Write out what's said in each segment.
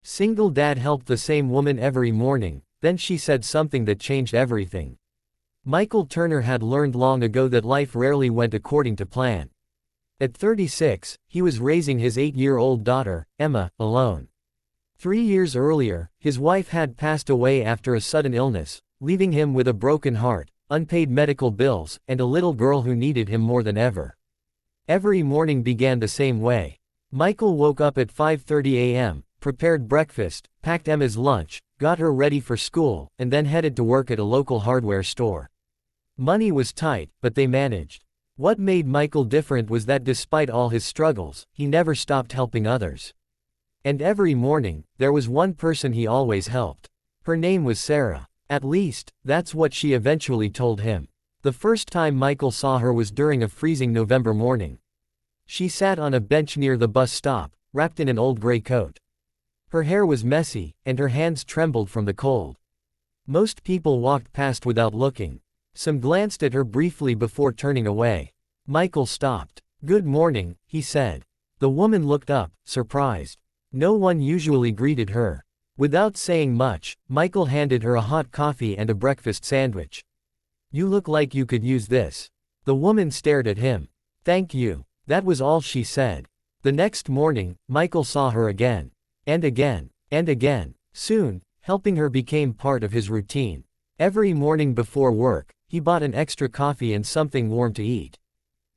Single dad helped the same woman every morning, then she said something that changed everything. Michael Turner had learned long ago that life rarely went according to plan. At 36, he was raising his 8-year-old daughter, Emma, alone. 3 years earlier, his wife had passed away after a sudden illness, leaving him with a broken heart, unpaid medical bills, and a little girl who needed him more than ever. Every morning began the same way. Michael woke up at 5:30 a.m., prepared breakfast, packed Emma's lunch, got her ready for school, and then headed to work at a local hardware store. Money was tight, but they managed. What made Michael different was that despite all his struggles, he never stopped helping others. And every morning, there was one person he always helped. Her name was Sarah. At least, that's what she eventually told him. The first time Michael saw her was during a freezing November morning. She sat on a bench near the bus stop, wrapped in an old gray coat. Her hair was messy, and her hands trembled from the cold. Most people walked past without looking. Some glanced at her briefly before turning away. Michael stopped. "Good morning," he said. The woman looked up, surprised. No one usually greeted her. Without saying much, Michael handed her a hot coffee and a breakfast sandwich. "You look like you could use this." The woman stared at him. "Thank you." That was all she said. The next morning, Michael saw her again. And again. And again. Soon, helping her became part of his routine. Every morning before work, he bought an extra coffee and something warm to eat.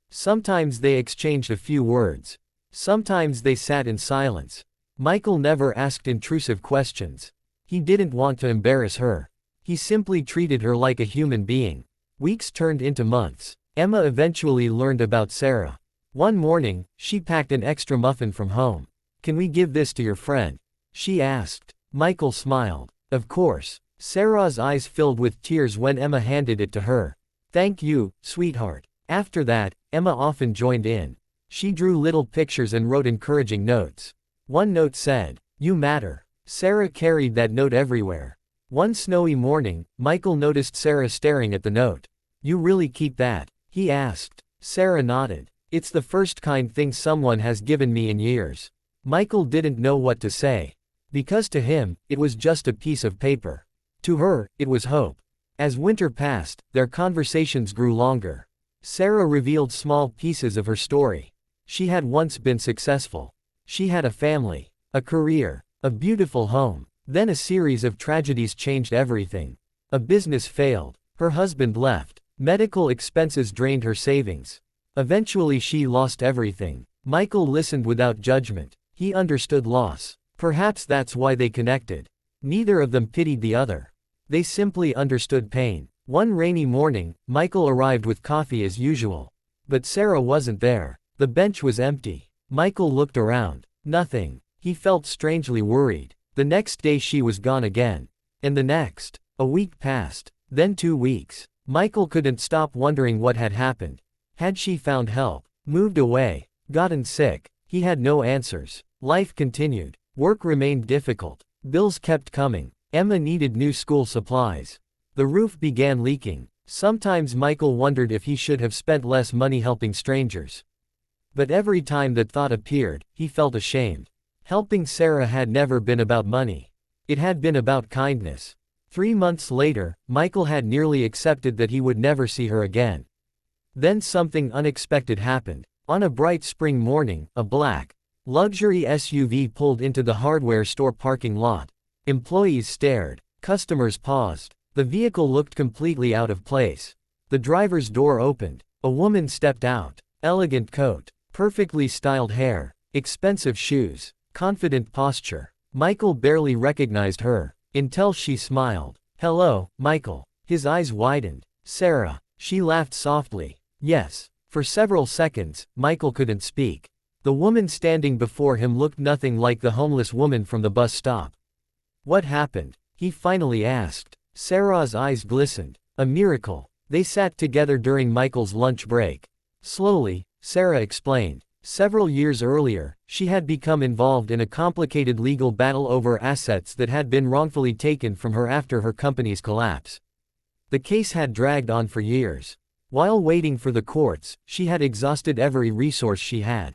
Sometimes they exchanged a few words. Sometimes they sat in silence. Michael never asked intrusive questions. He didn't want to embarrass her. He simply treated her like a human being. Weeks turned into months. Emma eventually learned about Sarah. One morning, she packed an extra muffin from home. "Can we give this to your friend?" she asked. Michael smiled. Of course. Sarah's eyes filled with tears when Emma handed it to her. "Thank you, sweetheart." After that, Emma often joined in. She drew little pictures and wrote encouraging notes. One note said, "You matter." Sarah carried that note everywhere. One snowy morning, Michael noticed Sarah staring at the note. "You really keep that?" he asked. Sarah nodded. "It's the first kind thing someone has given me in years." Michael didn't know what to say. Because to him, it was just a piece of paper. To her, it was hope. As winter passed, their conversations grew longer. Sarah revealed small pieces of her story. She had once been successful. She had a family, a career, a beautiful home. Then a series of tragedies changed everything. A business failed. Her husband left. Medical expenses drained her savings. Eventually she lost everything. Michael listened without judgment. He understood loss. Perhaps that's why they connected. Neither of them pitied the other. They simply understood pain. One rainy morning, Michael arrived with coffee as usual. But Sarah wasn't there. The bench was empty. Michael looked around. Nothing. He felt strangely worried. The next day she was gone again. And the next. A week passed. Then 2 weeks. Michael couldn't stop wondering what had happened. Had she found help? Moved away? Gotten sick? He had no answers. Life continued. Work remained difficult. Bills kept coming. Emma needed new school supplies. The roof began leaking. Sometimes Michael wondered if he should have spent less money helping strangers. But every time that thought appeared, he felt ashamed. Helping Sarah had never been about money. It had been about kindness. 3 months later, Michael had nearly accepted that he would never see her again. Then something unexpected happened. On a bright spring morning, a black luxury SUV pulled into the hardware store parking lot. Employees stared. Customers paused. The vehicle looked completely out of place. The driver's door opened. A woman stepped out. Elegant coat. Perfectly styled hair. Expensive shoes. Confident posture. Michael barely recognized her. Until she smiled. "Hello, Michael." His eyes widened. "Sarah." She laughed softly. "Yes." For several seconds, Michael couldn't speak. The woman standing before him looked nothing like the homeless woman from the bus stop. "What happened?" he finally asked. Sarah's eyes glistened. "A miracle." They sat together during Michael's lunch break. Slowly, Sarah explained. Several years earlier, she had become involved in a complicated legal battle over assets that had been wrongfully taken from her after her company's collapse. The case had dragged on for years. While waiting for the courts, she had exhausted every resource she had.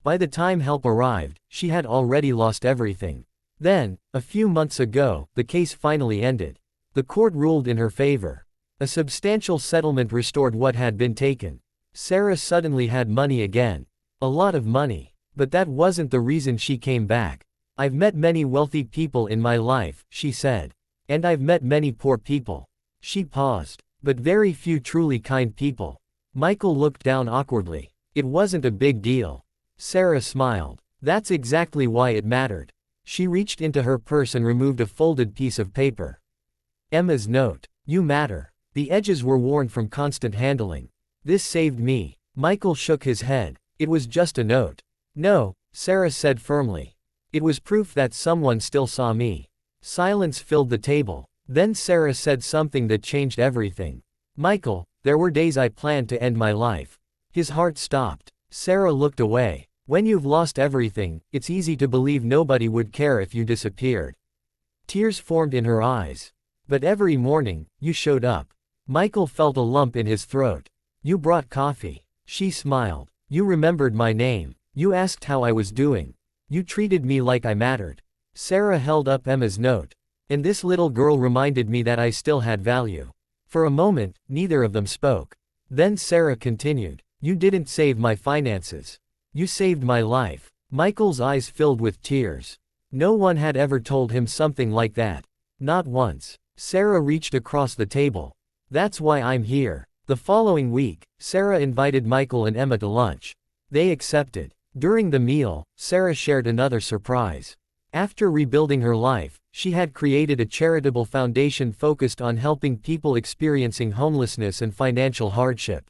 By the time help arrived, she had already lost everything. Then, a few months ago, the case finally ended. The court ruled in her favor. A substantial settlement restored what had been taken. Sarah suddenly had money again. A lot of money. But that wasn't the reason she came back. I've met many wealthy people in my life, she said. And I've met many poor people. She paused. But very few truly kind people. Michael looked down awkwardly. It wasn't a big deal. Sarah smiled. That's exactly why it mattered. She reached into her purse and removed a folded piece of paper. Emma's note. You matter. The edges were worn from constant handling. This saved me. Michael shook his head. It was just a note. No, Sarah said firmly. It was proof that someone still saw me. Silence filled the table. Then Sarah said something that changed everything. Michael, there were days I planned to end my life. His heart stopped. Sarah looked away. When you've lost everything, it's easy to believe nobody would care if you disappeared. Tears formed in her eyes. But every morning, you showed up. Michael felt a lump in his throat. You brought coffee. She smiled. You remembered my name. You asked how I was doing. You treated me like I mattered. Sarah held up Emma's note. And this little girl reminded me that I still had value. For a moment, neither of them spoke. Then Sarah continued. You didn't save my finances. You saved my life. Michael's eyes filled with tears. No one had ever told him something like that. Not once. Sarah reached across the table. That's why I'm here. The following week, Sarah invited Michael and Emma to lunch. They accepted. During the meal, Sarah shared another surprise. After rebuilding her life, she had created a charitable foundation focused on helping people experiencing homelessness and financial hardship.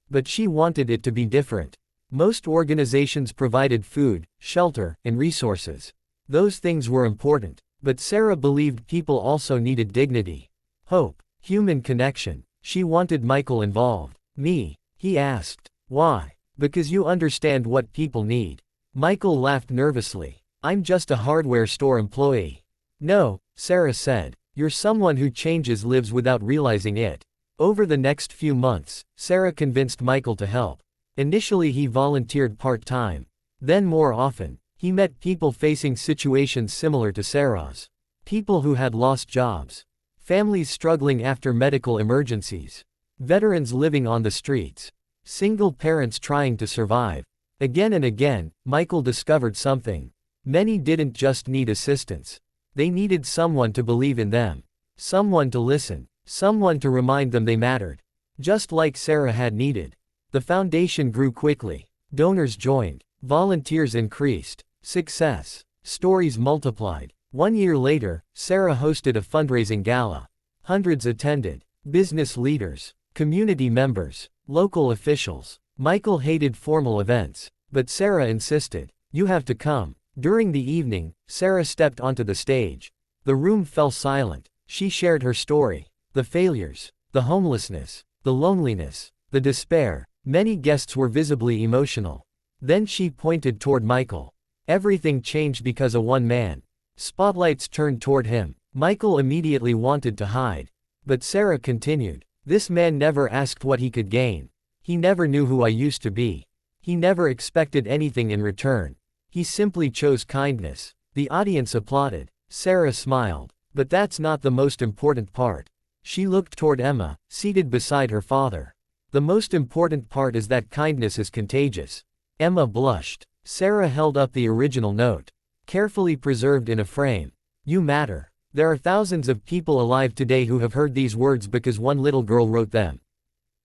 But she wanted it to be different. Most organizations provided food, shelter, and resources. Those things were important, but Sarah believed people also needed dignity, hope, human connection. She wanted Michael involved. Me? He asked. Why? Because you understand what people need. Michael laughed nervously. I'm just a hardware store employee. No, Sarah said. You're someone who changes lives without realizing it. Over the next few months, Sarah convinced Michael to help. Initially he volunteered part-time. Then more often, he met people facing situations similar to Sarah's. People who had lost jobs. Families struggling after medical emergencies. Veterans living on the streets. Single parents trying to survive. Again and again, Michael discovered something. Many didn't just need assistance. They needed someone to believe in them. Someone to listen. Someone to remind them they mattered. Just like Sarah had needed. The foundation grew quickly. Donors joined. Volunteers increased. Success. Stories multiplied. 1 year later, Sarah hosted a fundraising gala. Hundreds attended. Business leaders. Community members. Local officials. Michael hated formal events. But Sarah insisted. You have to come. During the evening, Sarah stepped onto the stage. The room fell silent. She shared her story. The failures. The homelessness. The loneliness. The despair. Many guests were visibly emotional. Then she pointed toward Michael. Everything changed because of one man. Spotlights turned toward him. Michael immediately wanted to hide. But Sarah continued. This man never asked what he could gain. He never knew who I used to be. He never expected anything in return. He simply chose kindness. The audience applauded. Sarah smiled. But that's not the most important part. She looked toward Emma, seated beside her father. The most important part is that kindness is contagious. Emma blushed. Sarah held up the original note. Carefully preserved in a frame. You matter. There are thousands of people alive today who have heard these words because one little girl wrote them.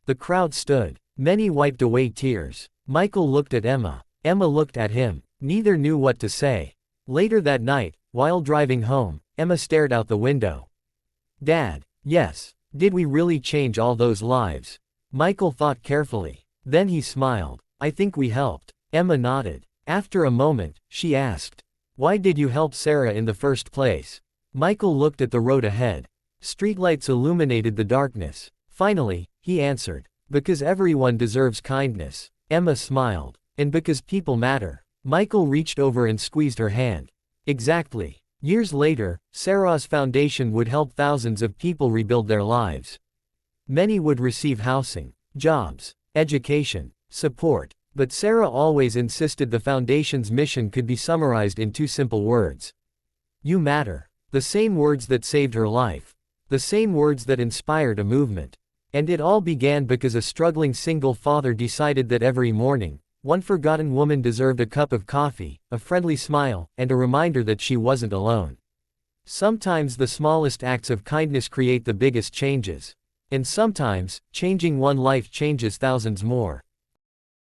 The crowd stood. Many wiped away tears. Michael looked at Emma. Emma looked at him. Neither knew what to say. Later that night, while driving home, Emma stared out the window. Dad, yes. Did we really change all those lives? Michael thought carefully. Then he smiled. I think we helped. Emma nodded. After a moment, she asked. Why did you help Sarah in the first place? Michael looked at the road ahead. Streetlights illuminated the darkness. Finally, he answered. Because everyone deserves kindness. Emma smiled. And because people matter. Michael reached over and squeezed her hand. Exactly. Years later, Sarah's foundation would help thousands of people rebuild their lives. Many would receive housing, jobs, education, support. But Sarah always insisted the foundation's mission could be summarized in two simple words. You matter. The same words that saved her life. The same words that inspired a movement. And it all began because a struggling single father decided that every morning, one forgotten woman deserved a cup of coffee, a friendly smile, and a reminder that she wasn't alone. Sometimes the smallest acts of kindness create the biggest changes. And sometimes, changing one life changes thousands more.